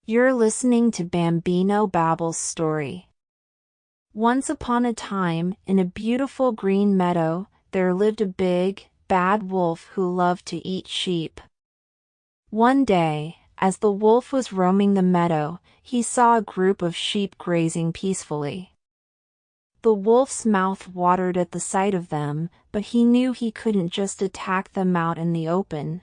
You're listening to BambinoBabble's story. Once upon a time, in a beautiful green meadow, there lived a big, bad wolf who loved to eat sheep. One day, as the wolf was roaming the meadow, he saw a group of sheep grazing peacefully. The wolf's mouth watered at the sight of them, but he knew he couldn't just attack them out in the open.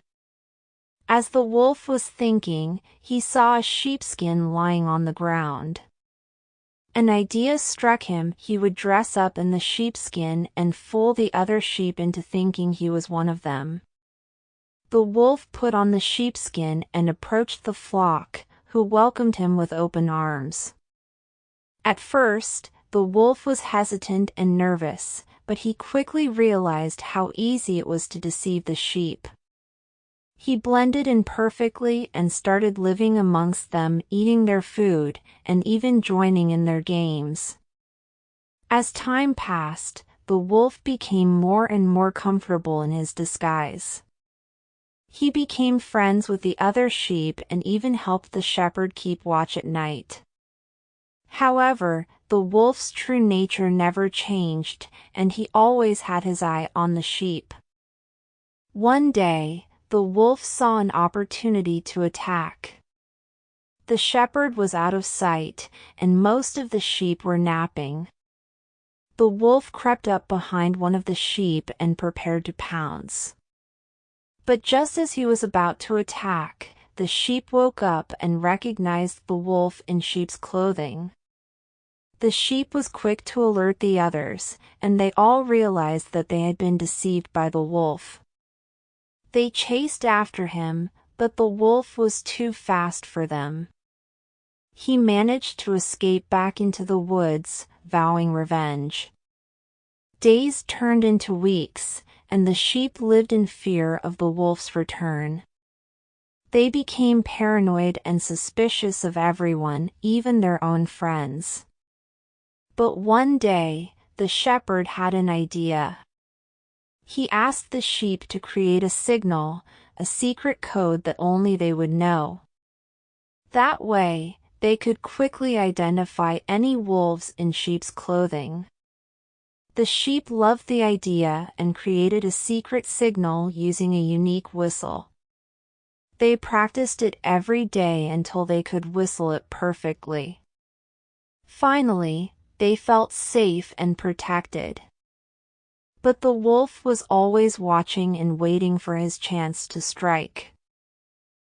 As the wolf was thinking, he saw a sheepskin lying on the ground. An idea struck him: he would dress up in the sheepskin and fool the other sheep into thinking he was one of them. The wolf put on the sheepskin and approached the flock, who welcomed him with open arms. At first, the wolf was hesitant and nervous, but he quickly realized how easy it was to deceive the sheep. He blended in perfectly and started living amongst them, eating their food, and even joining in their games. As time passed, the wolf became more and more comfortable in his disguise. He became friends with the other sheep and even helped the shepherd keep watch at night. However, the wolf's true nature never changed, and he always had his eye on the sheep. One day, the wolf saw an opportunity to attack. The shepherd was out of sight, and most of the sheep were napping. The wolf crept up behind one of the sheep and prepared to pounce. But just as he was about to attack, the sheep woke up and recognized the wolf in sheep's clothing. The sheep was quick to alert the others, and they all realized that they had been deceived by the wolf. They chased after him, but the wolf was too fast for them. He managed to escape back into the woods, vowing revenge. Days turned into weeks, and the sheep lived in fear of the wolf's return. They became paranoid and suspicious of everyone, even their own friends. But one day, the shepherd had an idea. He asked the sheep to create a signal, a secret code that only they would know. That way, they could quickly identify any wolves in sheep's clothing. The sheep loved the idea and created a secret signal using a unique whistle. They practiced it every day until they could whistle it perfectly. Finally, they felt safe and protected. But the wolf was always watching and waiting for his chance to strike.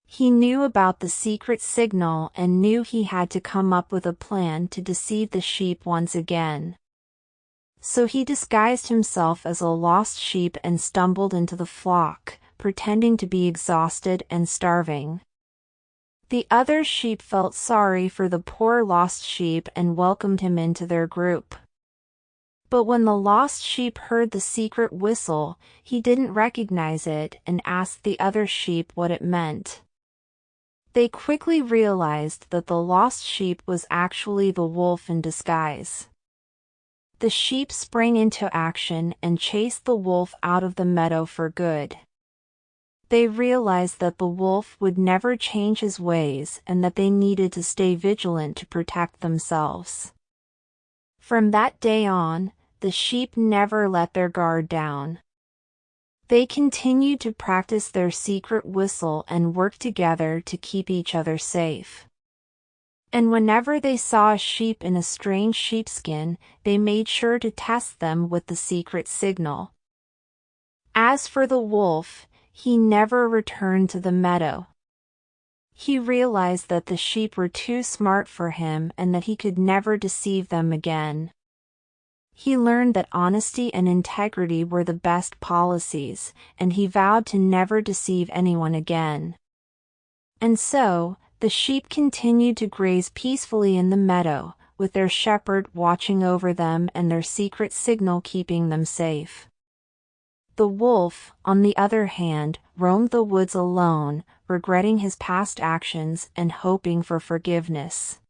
He knew about the secret signal and knew he had to come up with a plan to deceive the sheep once again. So he disguised himself as a lost sheep and stumbled into the flock, pretending to be exhausted and starving. The other sheep felt sorry for the poor lost sheep and welcomed him into their group. But when the lost sheep heard the secret whistle, he didn't recognize it and asked the other sheep what it meant. They quickly realized that the lost sheep was actually the wolf in disguise. The sheep sprang into action and chased the wolf out of the meadow for good. They realized that the wolf would never change his ways and that they needed to stay vigilant to protect themselves. From that day on, the sheep never let their guard down. They continued to practice their secret whistle and work together to keep each other safe. And whenever they saw a sheep in a strange sheepskin, they made sure to test them with the secret signal. As for the wolf, he never returned to the meadow. He realized that the sheep were too smart for him and that he could never deceive them again. He learned that honesty and integrity were the best policies, and he vowed to never deceive anyone again. And so, the sheep continued to graze peacefully in the meadow, with their shepherd watching over them and their secret signal keeping them safe. The wolf, on the other hand, roamed the woods alone, regretting his past actions and hoping for forgiveness.